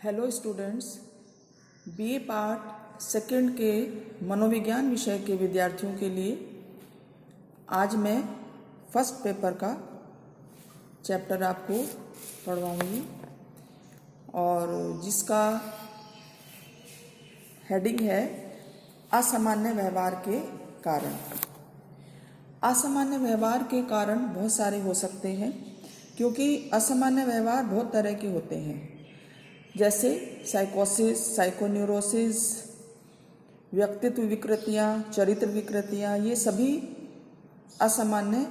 Hello students, BA part second के मनोविज्ञान विषय के विद्यार्थियों के लिए आज मैं फर्स्ट पेपर का चैप्टर आपको पढ़वाऊंगी और जिसका हेडिंग है असामान्य व्यवहार के कारण। असामान्य व्यवहार के कारण बहुत सारे हो सकते हैं, क्योंकि असामान्य व्यवहार बहुत तरह के होते हैं, जैसे साइकोसिस, साइकोन्यूरोसिस, व्यक्तित्व विकृतियाँ, चरित्र विकृतियाँ, ये सभी असामान्य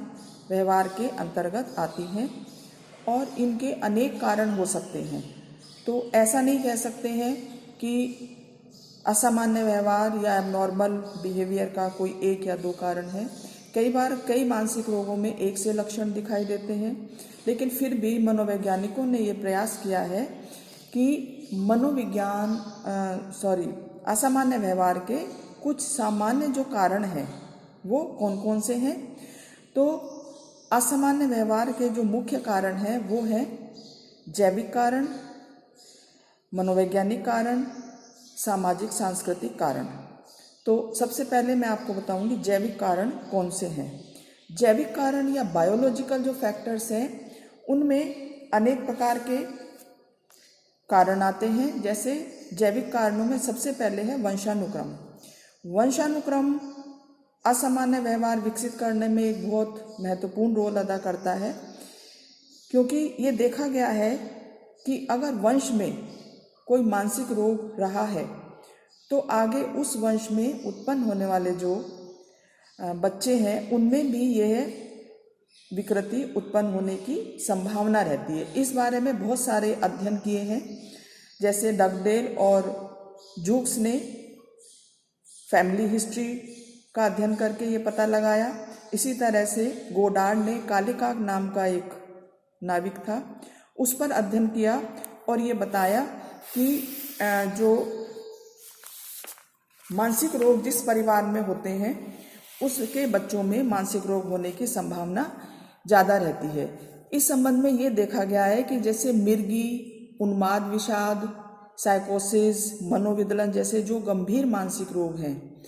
व्यवहार के अंतर्गत आती हैं और इनके अनेक कारण हो सकते हैं। तो ऐसा नहीं कह सकते हैं कि असामान्य व्यवहार या एबनॉर्मल बिहेवियर का कोई एक या दो कारण है। कई बार कई मानसिक रोगों में एक से लक्षण दिखाई देते हैं, लेकिन फिर भी मनोवैज्ञानिकों ने ये प्रयास किया है कि असामान्य व्यवहार के कुछ सामान्य जो कारण हैं वो कौन कौन से हैं। तो असामान्य व्यवहार के जो मुख्य कारण हैं वो हैं जैविक कारण, मनोवैज्ञानिक कारण, सामाजिक सांस्कृतिक कारण। तो सबसे पहले मैं आपको बताऊंगी जैविक कारण कौन से हैं। जैविक कारण या बायोलॉजिकल जो फैक्टर्स हैं उनमें अनेक प्रकार के कारण आते हैं। जैसे जैविक कारणों में सबसे पहले है वंशानुक्रम। वंशानुक्रम असामान्य व्यवहार विकसित करने में एक बहुत महत्वपूर्ण रोल अदा करता है, क्योंकि ये देखा गया है कि अगर वंश में कोई मानसिक रोग रहा है तो आगे उस वंश में उत्पन्न होने वाले जो बच्चे हैं उनमें भी यह विकृति उत्पन्न होने की संभावना रहती है। इस बारे में बहुत सारे अध्ययन किए हैं, जैसे डगडेल और जूक्स ने फैमिली हिस्ट्री का अध्ययन करके ये पता लगाया। इसी तरह से गोडार्ड ने कालिकाक नाम का एक नाविक था, उस पर अध्ययन किया और ये बताया कि जो मानसिक रोग जिस परिवार में होते हैं उसके बच्चों में मानसिक रोग होने की संभावना ज़्यादा रहती है। इस संबंध में ये देखा गया है कि जैसे मिर्गी, उन्माद विषाद, साइकोसिस, मनोविदलन जैसे जो गंभीर मानसिक रोग हैं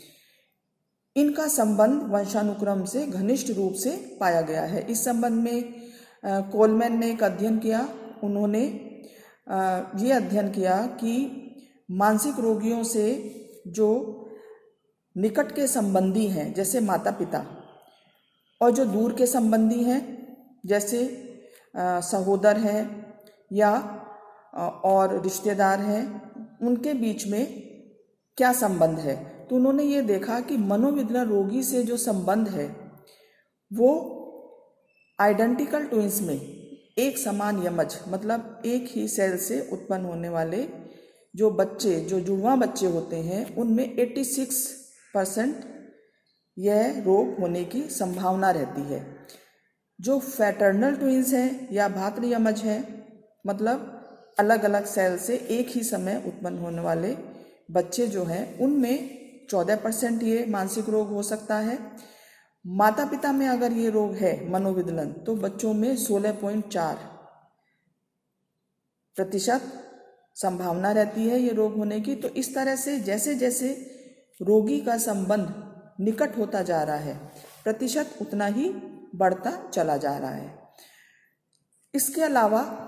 इनका संबंध वंशानुक्रम से घनिष्ठ रूप से पाया गया है। इस संबंध में कोलमैन ने एक अध्ययन किया। उन्होंने ये अध्ययन किया कि मानसिक रोगियों से जो निकट के संबंधी हैं जैसे माता पिता और जो दूर के संबंधी हैं जैसे सहोदर हैं या और रिश्तेदार हैं, उनके बीच में क्या संबंध है। तो उन्होंने ये देखा कि मनोविदलन रोगी से जो संबंध है वो आइडेंटिकल ट्विंस में एक समान यमज मतलब एक ही सेल से उत्पन्न होने वाले जो बच्चे, जो जुड़वां बच्चे होते हैं उनमें 86% यह रोग होने की संभावना रहती है। जो फैटर्नल ट्विंस हैं या भातृ यमज हैं, मतलब अलग अलग सेल से एक ही समय उत्पन्न होने वाले बच्चे जो हैं उनमें 14% ये मानसिक रोग हो सकता है। माता पिता में अगर ये रोग है मनोविदलन तो बच्चों में 16.4% संभावना रहती है ये रोग होने की। तो इस तरह से जैसे जैसे रोगी का संबंध निकट होता जा रहा है प्रतिशत उतना ही बढ़ता चला जा रहा है। इसके अलावा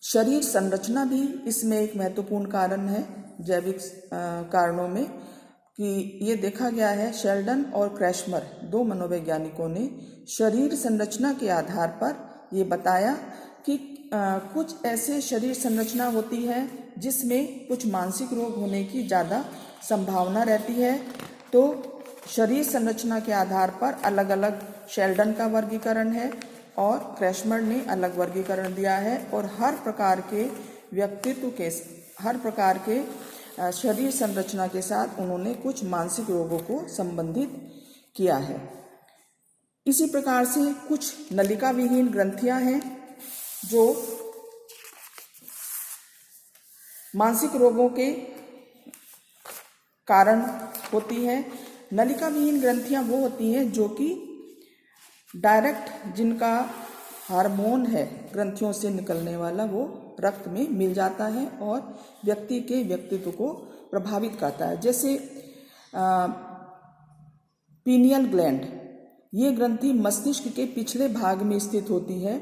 शरीर संरचना भी इसमें एक महत्वपूर्ण कारण है जैविक कारणों में, कि ये देखा गया है शेल्डन और क्रैशमर दो मनोवैज्ञानिकों ने शरीर संरचना के आधार पर ये बताया कि कुछ ऐसे शरीर संरचना होती है जिसमें कुछ मानसिक रोग होने की ज़्यादा संभावना रहती है। तो शरीर संरचना के आधार पर अलग अलग शेल्डन का वर्गीकरण है और क्रैशमर ने अलग वर्गीकरण दिया है, और हर प्रकार के व्यक्तित्व के हर प्रकार के शरीर संरचना के साथ उन्होंने कुछ मानसिक रोगों को संबंधित किया है। इसी प्रकार से कुछ नलिका विहीन ग्रंथियां हैं जो मानसिक रोगों के कारण होती हैं। नलिका विहीन ग्रंथियां वो होती हैं जो कि डायरेक्ट जिनका हार्मोन है ग्रंथियों से निकलने वाला, वो रक्त में मिल जाता है और व्यक्ति के व्यक्तित्व को प्रभावित करता है। जैसे पीनियल ग्लैंड, ये ग्रंथि मस्तिष्क के पिछले भाग में स्थित होती है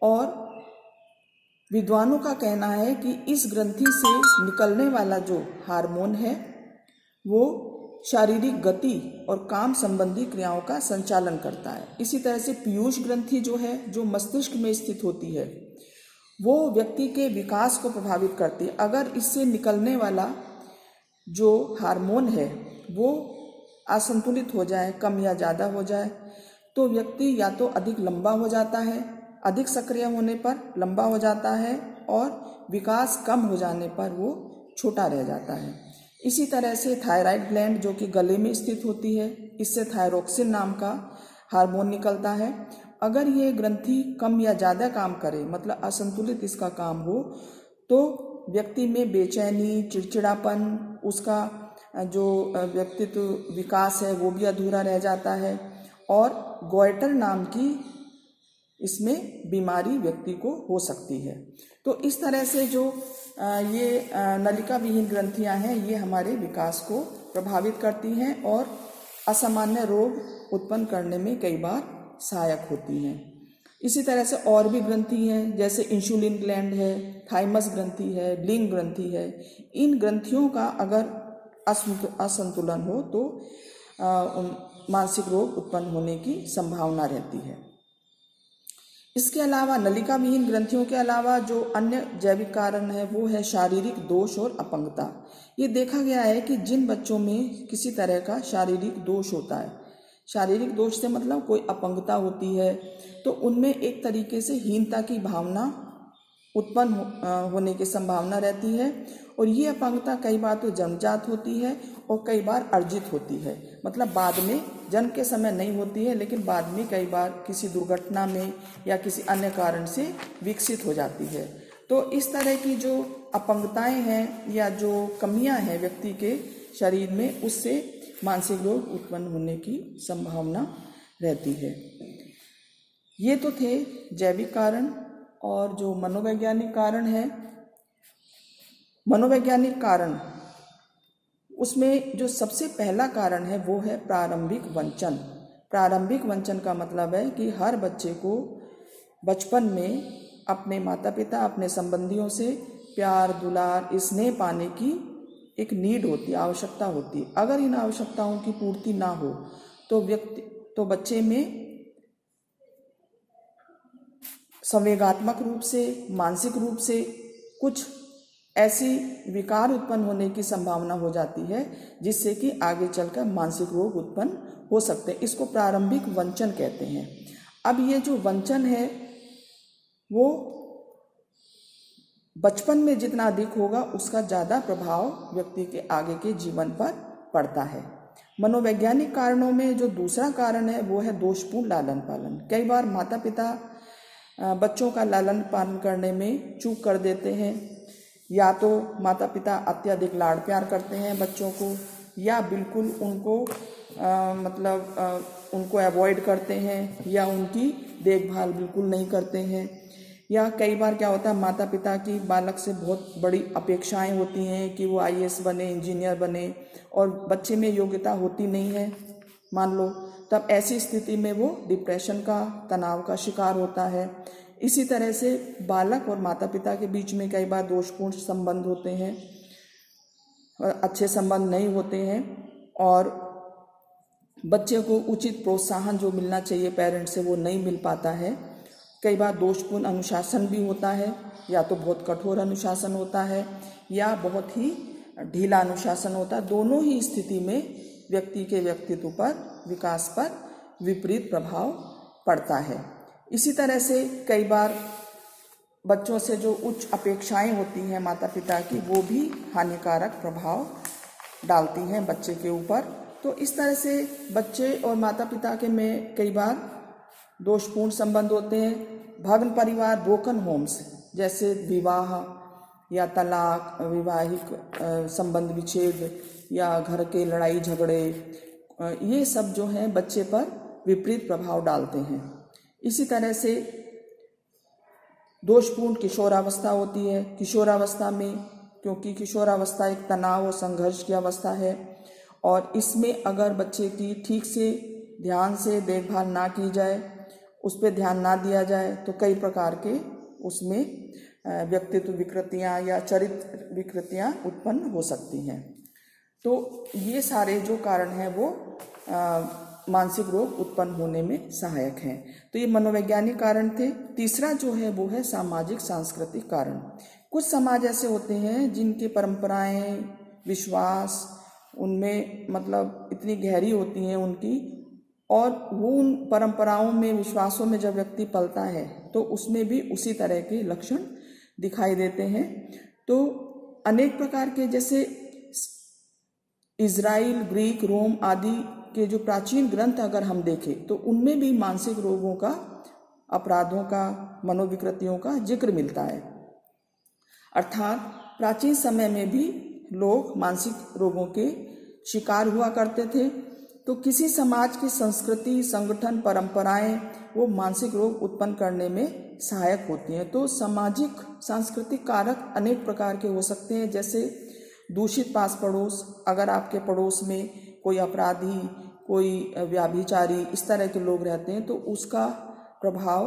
और विद्वानों का कहना है कि इस ग्रंथि से निकलने वाला जो हार्मोन है वो शारीरिक गति और काम संबंधी क्रियाओं का संचालन करता है। इसी तरह से पीयूष ग्रंथि जो है, जो मस्तिष्क में स्थित होती है, वो व्यक्ति के विकास को प्रभावित करती है। अगर इससे निकलने वाला जो हार्मोन है वो असंतुलित हो जाए, कम या ज़्यादा हो जाए, तो व्यक्ति या तो अधिक लंबा हो जाता है, अधिक सक्रिय होने पर लंबा हो जाता है, और विकास कम हो जाने पर वो छोटा रह जाता है। इसी तरह से थायराइड ग्लैंड जो कि गले में स्थित होती है, इससे थायरोक्सिन नाम का हार्मोन निकलता है। अगर ये ग्रंथि कम या ज़्यादा काम करे, मतलब असंतुलित इसका काम हो, तो व्यक्ति में बेचैनी, चिड़चिड़ापन, उसका जो व्यक्तित्व विकास है वो भी अधूरा रह जाता है, और गॉइटर नाम की इसमें बीमारी व्यक्ति को हो सकती है। तो इस तरह से जो ये नलिका विहीन ग्रंथियां हैं, ये हमारे विकास को प्रभावित करती हैं और असामान्य रोग उत्पन्न करने में कई बार सहायक होती हैं। इसी तरह से और भी ग्रंथि हैं, जैसे इंसुलिन ग्लैंड है, थाइमस ग्रंथि है, लिंग ग्रंथि है। इन ग्रंथियों का अगर असंतुलन हो तो मानसिक रोग उत्पन्न होने की संभावना रहती है। इसके अलावा नलिका विहीन ग्रंथियों के अलावा जो अन्य जैविक कारण है वो है शारीरिक दोष और अपंगता। ये देखा गया है कि जिन बच्चों में किसी तरह का शारीरिक दोष होता है, शारीरिक दोष से मतलब कोई अपंगता होती है, तो उनमें एक तरीके से हीनता की भावना उत्पन्न होने की संभावना रहती है। और ये अपंगता कई बार तो जन्मजात होती है और कई बार अर्जित होती है, मतलब बाद में जन्म के समय नहीं होती है, लेकिन बाद में कई बार किसी दुर्घटना में या किसी अन्य कारण से विकसित हो जाती है। तो इस तरह की जो अपंगताएं हैं या जो कमियां हैं व्यक्ति के शरीर में, उससे मानसिक रोग उत्पन्न होने की संभावना रहती है। ये तो थे जैविक कारण। और जो मनोवैज्ञानिक कारण है, मनोवैज्ञानिक कारण, उसमें जो सबसे पहला कारण है वो है प्रारंभिक वंचन। प्रारंभिक वंचन का मतलब है कि हर बच्चे को बचपन में अपने माता पिता, अपने संबंधियों से प्यार, दुलार, स्नेह पाने की एक नीड होती है, आवश्यकता होती है। अगर इन आवश्यकताओं की पूर्ति ना हो तो बच्चे में संवेगात्मक रूप से, मानसिक रूप से कुछ ऐसी विकार उत्पन्न होने की संभावना हो जाती है जिससे कि आगे चलकर मानसिक रोग उत्पन्न हो सकते हैं। इसको प्रारंभिक वंचन कहते हैं। अब ये जो वंचन है वो बचपन में जितना अधिक होगा उसका ज़्यादा प्रभाव व्यक्ति के आगे के जीवन पर पड़ता है। मनोवैज्ञानिक कारणों में जो दूसरा कारण है वो है दोषपूर्ण लालन पालन। कई बार माता पिता बच्चों का लालन पालन करने में चूक कर देते हैं, या तो माता पिता अत्यधिक लाड़ प्यार करते हैं बच्चों को, या बिल्कुल उनको उनको अवॉइड करते हैं, या उनकी देखभाल बिल्कुल नहीं करते हैं। या कई बार क्या होता है, माता पिता की बालक से बहुत बड़ी अपेक्षाएं होती हैं कि वो IAS बने, इंजीनियर बने, और बच्चे में योग्यता होती नहीं है मान लो, तब ऐसी स्थिति में वो डिप्रेशन का, तनाव का शिकार होता है। इसी तरह से बालक और माता पिता के बीच में कई बार दोषपूर्ण संबंध होते हैं, अच्छे संबंध नहीं होते हैं, और बच्चे को उचित प्रोत्साहन जो मिलना चाहिए पेरेंट्स से वो नहीं मिल पाता है। कई बार दोषपूर्ण अनुशासन भी होता है, या तो बहुत कठोर अनुशासन होता है या बहुत ही ढीला अनुशासन होता है। दोनों ही स्थिति में व्यक्ति के व्यक्तित्व पर, विकास पर विपरीत प्रभाव पड़ता है। इसी तरह से कई बार बच्चों से जो उच्च अपेक्षाएं होती हैं माता पिता की, वो भी हानिकारक प्रभाव डालती हैं बच्चे के ऊपर। तो इस तरह से बच्चे और माता पिता के में कई बार दोषपूर्ण संबंध होते हैं। भग्न परिवार, ब्रोकन होम्स, जैसे विवाह या तलाक, वैवाहिक संबंध विच्छेद या घर के लड़ाई झगड़े, ये सब जो हैं बच्चे पर विपरीत प्रभाव डालते हैं। इसी तरह से दोषपूर्ण किशोरावस्था होती है। किशोरावस्था में, क्योंकि किशोरावस्था एक तनाव और संघर्ष की अवस्था है, और इसमें अगर बच्चे की ठीक से ध्यान से देखभाल ना की जाए, उस पर ध्यान ना दिया जाए, तो कई प्रकार के उसमें व्यक्तित्व विकृतियाँ या चरित्र विकृतियाँ उत्पन्न हो सकती हैं। तो ये सारे जो कारण हैं वो मानसिक रोग उत्पन्न होने में सहायक हैं। तो ये मनोवैज्ञानिक कारण थे। तीसरा जो है वो है सामाजिक सांस्कृतिक कारण। कुछ समाज ऐसे होते हैं जिनकी परंपराएं, विश्वास उनमें मतलब इतनी गहरी होती हैं उनकी, और वो उन परंपराओं में, विश्वासों में जब व्यक्ति पलता है तो उसमें भी उसी तरह के लक्षण दिखाई देते हैं। तो अनेक प्रकार के, जैसे इज़राइल, ग्रीक, रोम आदि के जो प्राचीन ग्रंथ अगर हम देखें तो उनमें भी मानसिक रोगों का, अपराधों का, मनोविकृतियों का जिक्र मिलता है। अर्थात प्राचीन समय में भी लोग मानसिक रोगों के शिकार हुआ करते थे। तो किसी समाज की संस्कृति, संगठन, परंपराएं वो मानसिक रोग उत्पन्न करने में सहायक होती हैं। तो सामाजिक सांस्कृतिक कारक अनेक प्रकार के हो सकते हैं, जैसे दूषित पास पड़ोस। अगर आपके पड़ोस में कोई अपराधी, कोई व्यभिचारी, इस तरह के लोग रहते हैं तो उसका प्रभाव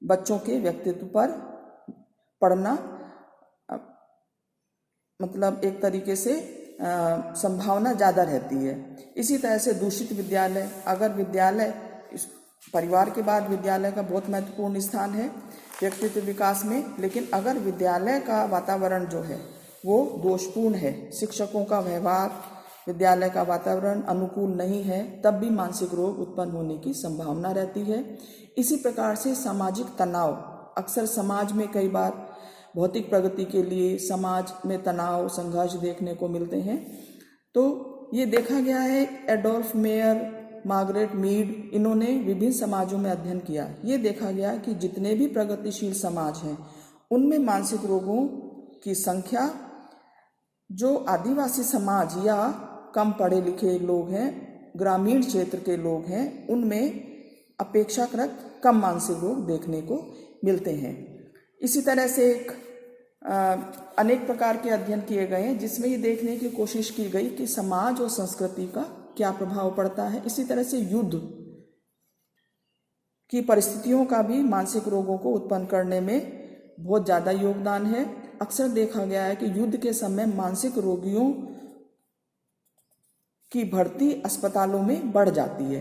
बच्चों के व्यक्तित्व पर पड़ना मतलब एक तरीके से संभावना ज़्यादा रहती है। इसी तरह से दूषित विद्यालय, अगर विद्यालय, परिवार के बाद विद्यालय का बहुत महत्वपूर्ण स्थान है व्यक्तित्व विकास में, लेकिन अगर विद्यालय का वातावरण जो है वो दोषपूर्ण है, शिक्षकों का व्यवहार, विद्यालय का वातावरण अनुकूल नहीं है, तब भी मानसिक रोग उत्पन्न होने की संभावना रहती है। इसी प्रकार से सामाजिक तनाव, अक्सर समाज में कई बार भौतिक प्रगति के लिए समाज में तनाव, संघर्ष देखने को मिलते हैं। तो ये देखा गया है, एडोल्फ मेयर, मार्गरेट मीड, इन्होंने विभिन्न समाजों में अध्ययन किया। ये देखा गया कि जितने भी प्रगतिशील समाज हैं उनमें मानसिक रोगों की संख्या, जो आदिवासी समाज या कम पढ़े लिखे लोग हैं, ग्रामीण क्षेत्र के लोग हैं, उनमें अपेक्षाकृत कम मानसिक रोग देखने को मिलते हैं। इसी तरह से अनेक प्रकार के अध्ययन किए गए हैं जिसमें ये देखने की कोशिश की गई कि समाज और संस्कृति का क्या प्रभाव पड़ता है। इसी तरह से युद्ध की परिस्थितियों का भी मानसिक रोगों को उत्पन्न करने में बहुत ज़्यादा योगदान है। अक्सर देखा गया है कि युद्ध के समय मानसिक रोगियों की भर्ती अस्पतालों में बढ़ जाती है,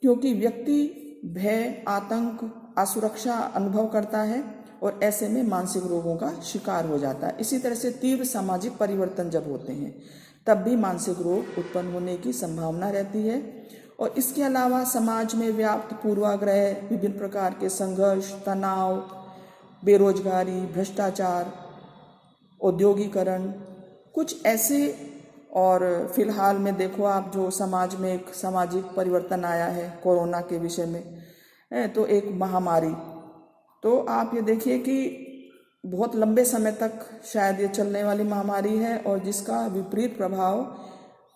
क्योंकि व्यक्ति भय, आतंक, असुरक्षा अनुभव करता है और ऐसे में मानसिक रोगों का शिकार हो जाता है। इसी तरह से तीव्र सामाजिक परिवर्तन जब होते हैं तब भी मानसिक रोग उत्पन्न होने की संभावना रहती है। और इसके अलावा समाज में व्याप्त पूर्वाग्रह, विभिन्न प्रकार के संघर्ष, तनाव, बेरोजगारी, भ्रष्टाचार, औद्योगिकरण, कुछ ऐसे, और फिलहाल में देखो आप जो समाज में एक सामाजिक परिवर्तन आया है कोरोना के विषय में, तो एक महामारी, तो आप ये देखिए कि बहुत लंबे समय तक शायद ये चलने वाली महामारी है और जिसका विपरीत प्रभाव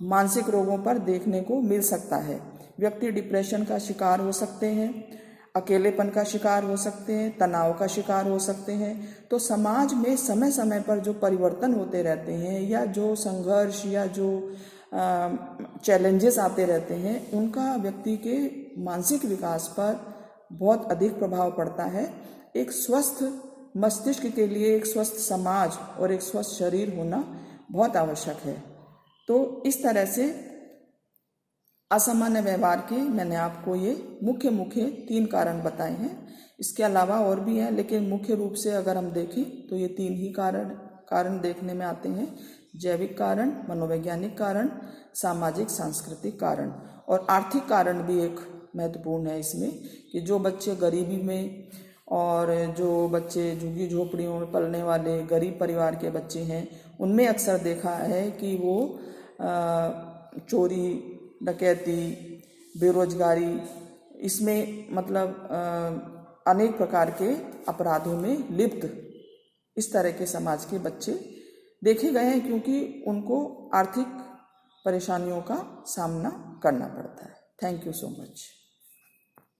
मानसिक रोगों पर देखने को मिल सकता है। व्यक्ति डिप्रेशन का शिकार हो सकते हैं, अकेलेपन का शिकार हो सकते हैं, तनाव का शिकार हो सकते हैं। तो समाज में समय समय पर जो परिवर्तन होते रहते हैं या जो संघर्ष या जो चैलेंजेस आते रहते हैं, उनका व्यक्ति के मानसिक विकास पर बहुत अधिक प्रभाव पड़ता है। एक स्वस्थ मस्तिष्क के लिए एक स्वस्थ समाज और एक स्वस्थ शरीर होना बहुत आवश्यक है। तो इस तरह से असामान्य व्यवहार के मैंने आपको ये मुख्य 3 कारण बताए हैं। इसके अलावा और भी हैं, लेकिन मुख्य रूप से अगर हम देखें तो ये 3 ही कारण देखने में आते हैं: जैविक कारण, मनोवैज्ञानिक कारण, सामाजिक सांस्कृतिक कारण। और आर्थिक कारण भी एक महत्वपूर्ण है इसमें, कि जो बच्चे गरीबी में और जो बच्चे झुग्गी झोपड़ियों में पलने वाले गरीब परिवार के बच्चे हैं, उनमें अक्सर देखा है कि वो चोरी, डकैती, बेरोजगारी, इसमें मतलब अनेक प्रकार के अपराधों में लिप्त इस तरह के समाज के बच्चे देखे गए हैं, क्योंकि उनको आर्थिक परेशानियों का सामना करना पड़ता है। Thank you so much.